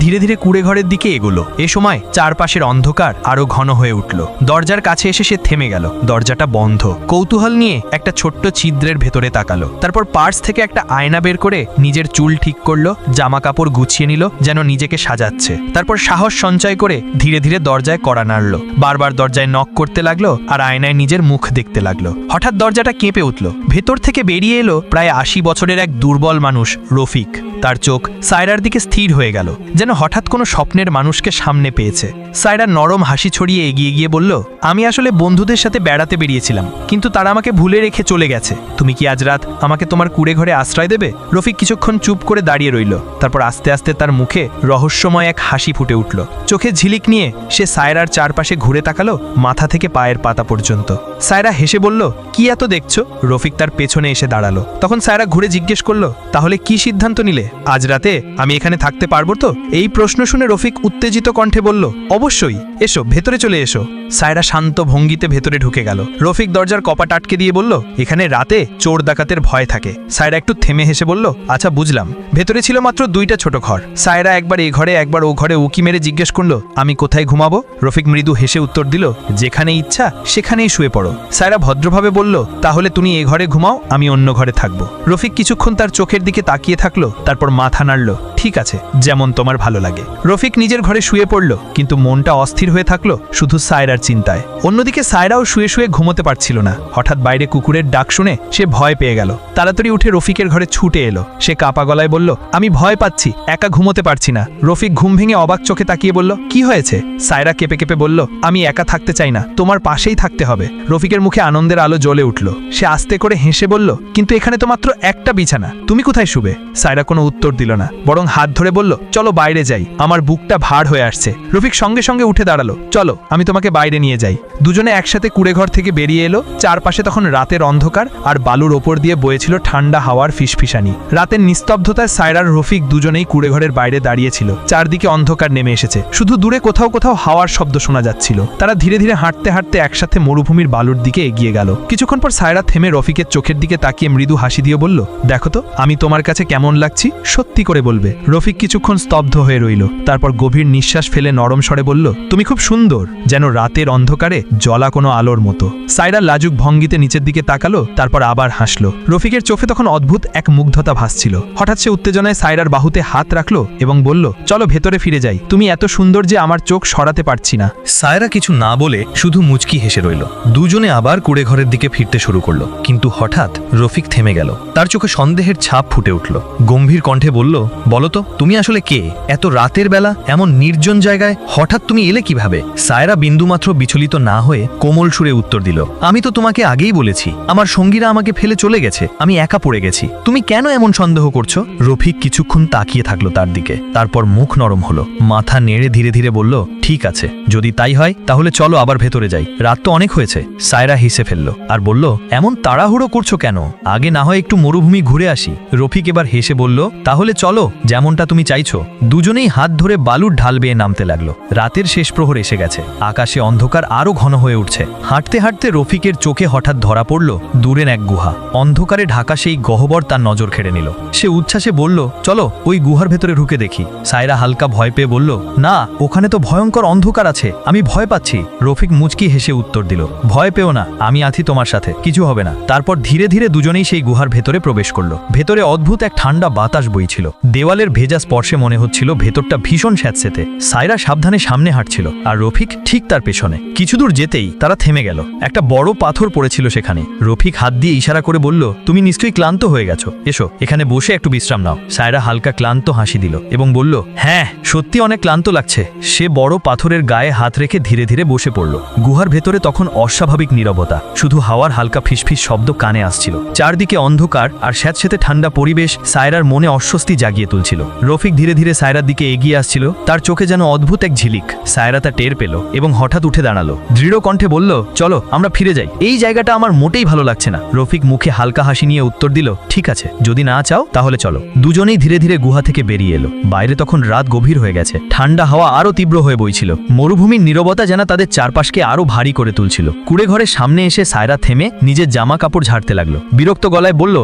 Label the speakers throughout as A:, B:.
A: ধীরে ধীরে কুড়ে ঘরের দিকে এগোলো। এ সময় চারপাশের অন্ধকার আরো ঘন হয়ে উঠল। দরজার কাছে এসে সে থেমে গেল। দরজাটা বন্ধ। কৌতূহল নিয়ে একটা ছোট্ট ছিদ্রের ভেতরে তাকালো। তারপর পার্স থেকে একটা আয়না বের করে নিজের চুল ঠিক করলো, জামা কাপড় গুছিয়ে নিল যেন নিজেকে সাজাচ্ছে। তারপর সাহস সঞ্চয় করে ধীরে ধীরে দরজায় কড়া নাড়ল। বারবার দরজায় নক করতে লাগলো আর আয়নায় নিজের মুখ দেখতে লাগলো। হঠাৎ দরজাটা কেঁপে উঠল। ভেতর থেকে বেরিয়ে এলো প্রায় ৮০ বছরের এক দুর্বল মানুষ, রফিক। তার চোখ সায়রার দিকে স্থির হয়ে গেল, যেন হঠাৎ কোনো স্বপ্নের মানুষকে সামনে পেয়েছে। সায়রা নরম হাসি ছড়িয়ে এগিয়ে গিয়ে বলল, আমি আসলে বন্ধুদের সাথে বেড়াতে বেরিয়েছিলাম, কিন্তু তারা আমাকে ভুলে রেখে চলে গেছে। তুমি কি আজ রাত আমাকে তোমার কুড়ে ঘরে আশ্রয় দেবে? রফিক কিছুক্ষণ চুপ করে দাঁড়িয়ে রইল। তারপর আস্তে আস্তে তার মুখে রহস্যময় এক হাসি ফুটে উঠল। চোখে ঝিলিক নিয়ে সে সায়রার চারপাশে ঘুরে তাকালো, মাথা থেকে পায়ের পাতা পর্যন্ত। সায়রা হেসে বলল, কি এত দেখছো? রফিক তার পেছনে এসে দাঁড়ালো। তখন সায়রা ঘুরে জিজ্ঞেস করলো, তাহলে কি সিদ্ধান্ত নিলে? আজ রাতে আমি এখানে থাকতে পারবো তো? এই প্রশ্ন শুনে রফিক উত্তেজিত কণ্ঠে বলল, অবশ্যই, এসো, ভেতরে চলে এসো। সায়রা শান্ত ভঙ্গিতে ভেতরে ঢুকে গেল। রফিক দরজার কপাট আটকে দিয়ে বলল, এখানে রাতে চোর ডাকাতের ভয় থাকে। সায়রা একটু থেমে হেসে বলল, আচ্ছা বুঝলাম। ভেতরে ছিল মাত্র 2টা ছোট ঘর। সায়রা একবার এই ঘরে একবার ও ঘরে উকি মেরে জিজ্ঞেস করলো, আমি কোথায় ঘুমাবো? রফিক মৃদু হেসে উত্তর দিল, যেখানে ইচ্ছা সেখানেই শুয়ে পড়ো। সায়রা ভদ্রভাবে বলল, তাহলে তুমি এ ঘরে ঘুমাও, আমি অন্য ঘরে থাকবো। রফিক কিছুক্ষণ তার চোখের দিকে তাকিয়ে থাকলো, তারপর মাথা নাড়ল, ঠিক আছে, যেমন তোমার ভালো লাগে। রফিক নিজের ঘরে শুয়ে পড়ল, কিন্তু মনটা অস্থির হয়ে থাকলো শুধু সায়রার চিন্তায়। অন্যদিকে সায়রাও শুয়ে শুয়ে ঘুমোতে পারছিল না। হঠাৎ বাইরে কুকুরের ডাক শুনে সে ভয় পেয়ে গেল। তাড়াতাড়ি উঠে রফিকের ঘরে ছুটে এলো। সে কাপা গলায় বলল, আমি ভয় পাচ্ছি, একা ঘুমোতে পারছি না। রফিক ঘুম ভেঙে অবাক চোখে তাকিয়ে বলল, কি হয়েছে? সায়রা কেঁপে কেঁপে বলল, আমি একা থাকতে চাই না, তোমার পাশেই থাকতে হবে। রফিকের মুখে আনন্দের আলো জ্বলে উঠল। সে আস্তে করে হেসে বলল, কিন্তু এখানে তো মাত্র একটা বিছানা, তুমি কোথায় শুবে? সায়রা কোনো উত্তর দিল না, বরং হাত ধরে বলল, চলো বাইরে যাই, আমার বুকটা ভার হয়ে আসছে। রফিক সঙ্গে সঙ্গে উঠে দাঁড়ালো, চলো আমি তোমাকে বাইরে নিয়ে যাই। দুজনে একসাথে কুড়েঘর থেকে বেরিয়ে এলো। চারপাশে তখন রাতের অন্ধকার আর বালুর ওপর দিয়ে বয়েছিল ঠান্ডা হাওয়ার ফিসফিসানি। রাতের নিস্তব্ধতায় সায়রার রফিক দুজনেই কুড়েঘরের বাইরে দাঁড়িয়েছিল। চারদিকে অন্ধকার নেমে এসেছে, শুধু দূরে কোথাও কোথাও হাওয়ার শব্দ শোনা যাচ্ছিল। তারা ধীরে ধীরে হাঁটতে হাঁটতে একসাথে মরুভূমির বালুর দিকে এগিয়ে গেল। কিছুক্ষণ পর সায়রা থেমে রফিকের চোখের দিকে তাকিয়ে মৃদু হাসি দিয়ে বলল, দেখো তো আমি তোমার কাছে কেমন লাগছি, সত্যি করে বলবে। রফিক কিছুক্ষণ স্তব্ধ হয়ে রইল, তারপর গভীর নিঃশ্বাস ফেলে নরম স্বরে বলল, তুমি খুব সুন্দর, যেন রাতের অন্ধকারে জ্বলা কোনো আলোর মতো। সায়রা লাজুক ভঙ্গিতে নিচের দিকে তাকালো, তারপর আবার হাসলো। রফিকের চোখে তখন অদ্ভুত এক মুগ্ধতা ভাসছিল। হঠাৎ সে উত্তেজনায় সায়রার বাহুতে হাত রাখলো এবং বলল, চলো ভেতরে ফিরে যাই, তুমি এত সুন্দর যে আমার চোখ সরাতে পারছি না।
B: সায়রা কিছু না বলে শুধু মুচকি হেসে রইল। দুজনে আবার কুড়ে ঘরের দিকে ফিরতে শুরু করলো, কিন্তু হঠাৎ রফিক থেমে গেল। তার চোখে সন্দেহের ছাপ ফুটে উঠল। গম্ভীর কণ্ঠে বলল, বলো তো তুমি আসলে কে? এত রাতের বেলা এমন নির্জন জায়গায় হঠাৎ তুমি এলে কিভাবে? সায়রা বিন্দুমাত্র বিচলিত না হয়ে কোমল সুরে উত্তর দিল, আমি তো তোমাকে আগেই বলেছি, আমার সঙ্গীরা আমাকে ফেলে চলে গেছে, আমি একা পড়ে গেছি, তুমি কেন এমন সন্দেহ করছো? রফিক কিছুক্ষণ তাকিয়ে থাকলো তার দিকে, তারপর মুখ নরম হলো, মাথা নেড়ে ধীরে ধীরে বলল, ঠিক আছে, যদি তাই হয় তাহলে চলো আবার ভেতরে যাই, রাত তো অনেক হয়েছে। সায়রা হেসে ফেলল আর বলল, এমন তাড়াহুড়ো করছো কেন? আগে না হয় একটু মরুভূমি ঘুরে আসি। রফিক এবার হেসে বলল, তাহলে চলো, যেমনটা তুমি চাইছো। দুজনেই হাত ধরে বালুর ঢাল বেয়ে নামতে লাগলো। রাতের শেষ প্রহর এসে গেছে, আকাশে অন্ধকার আরো ঘন হয়ে উঠছে। হাঁটতে হাঁটতে রফিকের চোখে হঠাৎ ধরা পড়ল দূরের এক গুহা। অন্ধকারে ঢাকা সেই গহ্বর তার নজর কেড়ে নিল। সে উচ্ছ্বাসে বলল, চলো ওই গুহার ভেতরে ঢুকে দেখি। সায়রা হালকা ভয় পেয়ে বলল, না, ওখানে তো ভয়ঙ্কর অন্ধকার আছে, আমি ভয় পাচ্ছি। রফিক মুচকি হেসে উত্তর দিল, ভয় পেও না, আমি আছি তোমার সাথে, কিছু হবে না। তারপর ধীরে ধীরে দুজনেই সেই গুহার ভেতরে প্রবেশ করলো। ভেতরে অদ্ভুত এক ঠান্ডা বাতাস বইছিল। দেওয়ালের ভেজা স্পর্শে মনে হচ্ছিল ভেতরটা ভীষণ স্যাঁতসেতে। সায়রা সাবধানে সামনে হাঁটছিল আর রফিক ঠিক তার পেছনে। কিছুদূর যেতেই তারা থেমে গেল। একটা বড় পাথর পড়েছিল সেখানে। রফিক হাত দিয়ে ইশারা করে বলল, তুমি নিশ্চয়ই ক্লান্ত হয়ে গেছো, এসো এখানে বসে একটু বিশ্রাম নাও। সায়রা হালকা ক্লান্ত হাসি দিল এবং বলল, হ্যাঁ সত্যি অনেক ক্লান্ত লাগছে। সে বড় পাথরের গায়ে হাত রেখে ধীরে ধীরে বসে পড়ল। গুহার ভেতরে তখন অস্বাভাবিক নীরবতা, শুধু হাওয়ার হালকা ফিসফিস শব্দ কানে আসছিল। চারদিকে অন্ধকার আর স্যাঁতসেতে ঠান্ডা পরিবেশ সায়রার মনে অস্বস্তি জাগিয়ে তুলছিল। রফিক ধীরে ধীরে সায়রার দিকে এগিয়ে আসছিল, তার চোখে যেন অদ্ভুত এক ঝিলিক। সায়রা তা টের পেল এবং হঠাৎ উঠে দাঁড়ালো। দৃঢ় কণ্ঠে বলল, চলো আমরা ফিরে যাই, এই জায়গাটা আমার মোটেই ভালো লাগছে না। রফিক মুখে হালকা হাসি নিয়ে উত্তর দিল, ঠিক আছে, যদি না চাও তাহলে চলো। দুজনেই ধীরে ধীরে গুহা থেকে বেরিয়ে এলো। বাইরে তখন রাত গভীর হয়ে গেছে, ঠান্ডা হাওয়া আরো তীব্র হয়ে বইছিল। চলছিল। মরুভূমির নীরবতা যেন তাদের চারপাশকে আরো ভারী করে তুলছিল। কুড়ে ঘরের সামনে এসে সায়রা থেমে নিজের জামা কাপড় ঝাড়তে লাগলো। বিরক্ত গলায় বলল,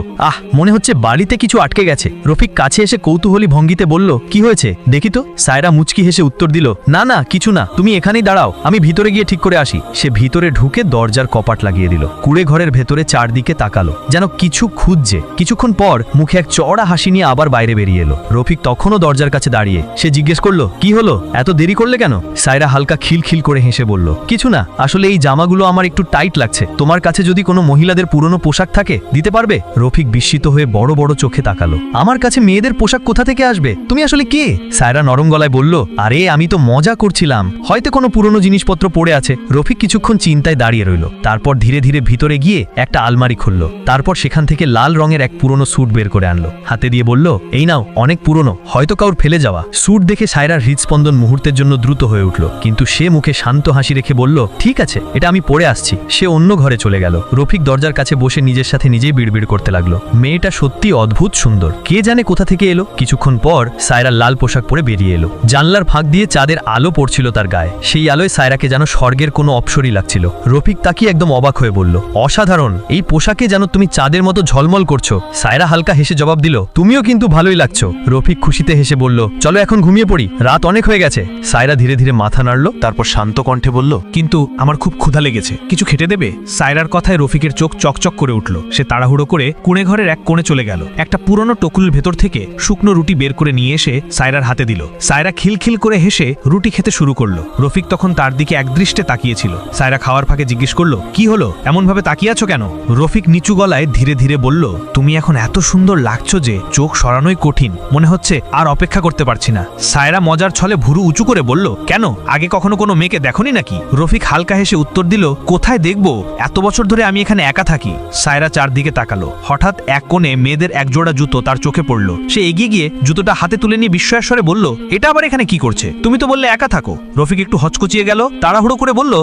B: মনে হচ্ছে বাড়িতে কিছু আটকে গেছে। রফিক কাছে এসে কৌতূহলী ভঙ্গিতে বলল, কি হয়েছে দেখি তো। সায়রা মুচকি হেসে উত্তর দিল, না না কিছু না, তুমি এখানেই দাঁড়াও, আমি ভিতরে গিয়ে ঠিক করে আসি। সে ভিতরে ঢুকে দরজার কপাট লাগিয়ে দিল। কুড়ে ঘরের ভেতরে চারদিকে তাকালো, যেন কিছু খুঁজছে। কিছুক্ষণ পর মুখে এক চড়া হাসি নিয়ে আবার বাইরে বেরিয়ে এলো। রফিক তখনও দরজার কাছে দাঁড়িয়ে। সে জিজ্ঞেস করলো, কি হলো, এত দেরি করলে কেন? সায়রা হালকা খিলখিল করে হেসে বলল, কিছু না, আসলে এই জামাগুলো আমার একটু টাইট লাগছে। তোমার কাছে যদি কোনো মহিলাদের পুরনো পোশাক থাকে দিতে পারবে? রফিক বিস্মিত হয়ে বড় বড় চোখে তাকালো। আমার কাছে মেয়েদের পোশাক কোথা থেকে আসবে? তুমি আসলে কে? সায়রা নরম গলায় বলল, আরে আমি তো মজা করছিলাম, হয়তো কোনো পুরনো জিনিসপত্র পড়ে আছে। রফিক কিছুক্ষণ চিন্তায় দাঁড়িয়ে রইল। তারপর ধীরে ধীরে ভিতরে গিয়ে একটা আলমারি খুলল। তারপর সেখান থেকে লাল রঙের এক পুরনো স্যুট বের করে আনলো। হাতে দিয়ে বলল, এই নাও, অনেক পুরনো, হয়তো কাউর ফেলে যাওয়া। স্যুট দেখে সায়রার হৃদস্পন্দন মুহূর্তের জন্য দ্রুত হয়ে উঠল, কিন্তু সে মুখে শান্ত হাসি রেখে বলল, ঠিক আছে, এটা আমি পরে আসছি। সে অন্য ঘরে চলে গেল। রফিক দরজার কাছে বসে নিজের সাথে নিজেই বিড়বিড় করতে লাগলো, মেয়েটা সত্যি অদ্ভুত সুন্দর, কে জানে কোথা থেকে এলো। কিছুক্ষণ পর সায়রা লাল পোশাক পরে বেরিয়ে এলো। জানলার ফাঁক দিয়ে চাঁদের আলো পড়ছিল তার গায়ে। সেই আলোয় সায়রাকে যেন স্বর্গের কোনো অপসরই লাগছিল। রফিক তাকিয়ে একদম অবাক হয়ে বলল, অসাধারণ, এই পোশাকে যেন তুমি চাঁদের মতো ঝলমল করছো। সায়রা হালকা হেসে জবাব দিল, তুমিও কিন্তু ভালোই লাগছো। রফিক খুশিতে হেসে বলল, চলো এখন ঘুমিয়ে পড়ি, রাত অনেক হয়ে গেছে। সায়রা ধীরে ধীরে মাথা নাড়ল, তারপর শান্ত কণ্ঠে বলল,
A: কিন্তু আমার খুব ক্ষুধা লেগেছে, কিছু খেতে দেবে? সায়রার কথায় রফিকের চোখ চকচক করে উঠল। সে তাড়াহুড়ো করে কুঁড়ে ঘরের এক কোণে চলে গেল। একটা পুরনো টকুলের ভেতর থেকে শুকনো রুটি বের করে নিয়ে এসে সায়রার হাতে দিল। সায়রা খিলখিল করে হেসে রুটি খেতে শুরু করলো। রফিক তখন তার দিকে একদৃষ্টে তাকিয়েছিল। সায়রা খাওয়ার ফাঁকে জিজ্ঞেস করলো, কি হলো, এমনভাবে তাকিয়ে আছো কেন? রফিক নিচু গলায় ধীরে ধীরে বলল, তুমি এখন এত সুন্দর লাগছো যে চোখ সরানোই কঠিন, মনে হচ্ছে আর অপেক্ষা করতে পারছি না। সায়রা মজার ছলে ভুরু উঁচু করে বলল, কেন, আগে কখনো কোনো মেয়েকে দেখোনি নাকি? রফিক হালকা হেসে উত্তর দিল, কোথায় দেখবো, এত বছর ধরে আমি এখানে একা থাকি। সায়রা চারদিকে তাকালো। হঠাৎ এক কোণে মেয়েদের এক জোড়া জুতো তার চোখে পড়ল। সে এগিয়ে গিয়ে জুতোটা হাতে তুলে নিয়ে বিস্ময়ের স্বরে বলল, এটা আবার এখানে কি করছে? তুমি তো বললে একা থাকো। রফিক একটু হচকুচিয়ে গেল, তাড়াহুড়ো করে বলল,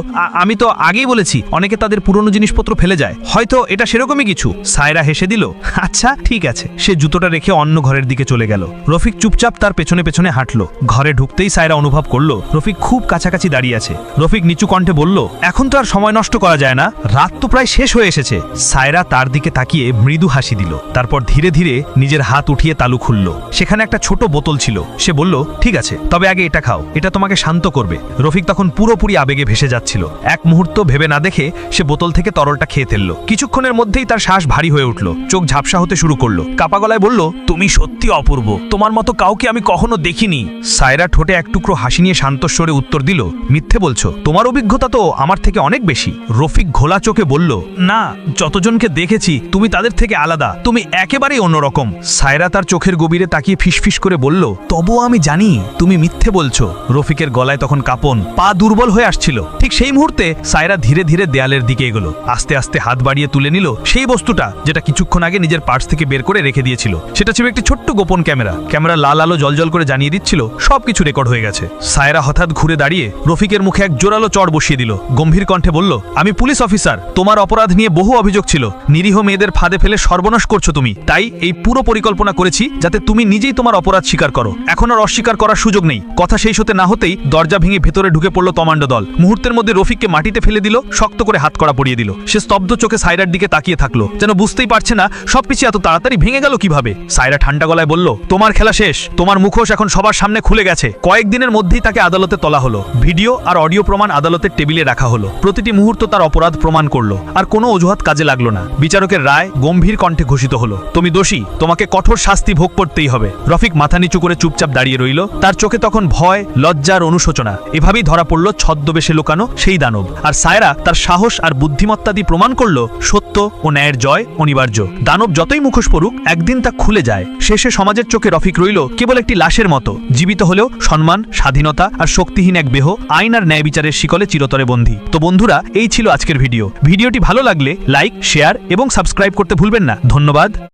A: আমি তো আগেই বলেছি অনেকে তাদের পুরনো জিনিসপত্র ফেলে যায়, হয়তো এটা সেরকমই কিছু। সায়রা হেসে দিল, আচ্ছা ঠিক আছে। সে জুতোটা রেখে অন্য ঘরের দিকে চলে গেল। রফিক চুপচাপ তার পেছনে পেছনে হাঁটলো। ঘরে ঢুকতেই সায়রা অনুভব করলো রফিক খুব কাছাকাছি দাঁড়িয়ে আছে। রফিক নিচু কণ্ঠে বলল, এখন তো আর সময় নষ্ট করা যায় না, রাত তো প্রায় শেষ হয়ে এসেছে। সায়রা তার দিকে তাকিয়ে মৃদু হাসি দিল। তারপর ধীরে ধীরে নিজের হাত উঠিয়ে তালু খুলল। সেখানে একটা ছোট বোতল ছিল। সে বলল, ঠিক আছে, তবে আগে এটা খাও, এটা তোমাকে শান্ত করবে। রফিক তখন পুরোপুরি আবেগে ভেসে যাচ্ছিল। এক মুহূর্ত ভেবে না দেখে সে বোতল থেকে তরলটা খেয়ে ফেলল। কিছুক্ষণের মধ্যেই তার শ্বাস ভারী হয়ে উঠল, চোখ ঝাপসা হতে শুরু করলো। কাপা গলায় বলল, তুমি সত্যি অপূর্ব, তোমার মতো কাউকে আমি কখনো দেখিনি। সায়রা ঠোঁটে এক টুকরো হাসি নিয়ে শান্তস্বরে উত্তর দিল, মিথ্যে বলছো, তোমার অভিজ্ঞতা তো আমার থেকে অনেক বেশি। রফিক ঘোলা চোখে বলল, না, যতজনকে দেখেছি তুমি তাদের থেকে আলাদা, তুমি একেবারেই অন্যরকম। সায়রা তার চোখের গভীরে তাকিয়ে ফিসফিস করে বলল, তবুও আমি জানি তুমি মিথ্যে বলছো। রফিকের গলায় তখন কাঁপন, পা দুর্বল হয়ে আসছিল। ঠিক সেই মুহূর্তে সায়রা ধীরে ধীরে দেয়ালের দিকে এগোলো। আস্তে আস্তে হাত বাড়িয়ে তুলে নিল সেই বস্তুটা যেটা কিছুক্ষণ আগে নিজের পার্স থেকে বের করে রেখে দিয়েছিল। সেটা ছিল একটি ছোট্ট গোপন ক্যামেরা। ক্যামেরা লাল আলো জলজল করে জানিয়ে দিচ্ছিল সবকিছু রেকর্ড হয়ে গেছে। সায়রা হঠাৎ ঘুরে দাঁড়িয়ে রফিকের মুখে এক জোরালো চড় বসিয়ে দিল। গম্ভীর কণ্ঠে বলল, আমি পুলিশ অফিসার, তোমার অপরাধ নিয়ে বহু অভিযোগ ছিল, নিরীহ মেয়েদের ফাঁদে ফেলে সর্বনাশ করছো তুমি। তাই এই পুরো পরিকল্পনা করেছি যাতে তুমি নিজেই তোমার অপরাধ স্বীকার করো। এখন আর অস্বীকার করার সুযোগ নেই। কথা শেষ হতে না হতেই দরজা ভেঙে ভেতরে ঢুকে পড়লো তমান্ড দল। মুহূর্তের মধ্যে রফিককে মাটিতে ফেলে দিল, শক্ত করে হাত কড়া পরিয়ে দিল। সে স্তব্ধ চোখে সায়রার দিকে তাকিয়ে থাকলো, যেন বুঝতেই পারছে না সবকিছু এত তাড়াতাড়ি ভেঙে গেল কিভাবে। সায়রা ঠান্ডা গলায় বলল, তোমার খেলা শেষ, তোমার মুখোশ এখন সবার সামনে খুলে গেছে। কয়েকদিনের মধ্যেই তাকে আদালতে তোলা হলো। ভিডিও আর অডিও প্রমাণ আদালতের টেবিলে রাখা হলো। প্রতিটি মুহূর্ত তার অপরাধ প্রমাণ করলো, আর কোনো অজুহাত কাজে লাগলো না। বিচারকের রায় গম্ভীর কণ্ঠে ঘোষিত হলো, তুমি দোষী, তোমাকে কঠোর শাস্তি ভোগ করতেই হবে। রফিক মাথা নিচু করে চুপচাপ দাঁড়িয়ে রইল। তার চোখে তখন ভয়, লজ্জার অনুশোচনা। এভাবেই ধরা পড়ল ছদ্মবেশে লুকানো সেই দানব। আর সায়রা তার সাহস আর বুদ্ধিমত্তা দিয়ে প্রমাণ করলো সত্য ও ন্যায়ের জয় অনিবার্য। দানব যতই মুখোশ পড়ুক, একদিন তা খুলে যায়। শেষে সমাজের চোখে রফিক রইল কেবল একটি লাশের মতো, জীবিত হলেও সম্মান, স্বাধীনতা আর শক্তিহীন এক দেহ আইন আর ন্যায় বিচারের শিকলে চিরতরে বন্দী। তো বন্ধুরা, এই ছিল আজকের ভিডিওটি ভালো লাগলে লাইক, শেয়ার এবং সাবস্ক্রাইব করতে ভুলবেন না। ধন্যবাদ।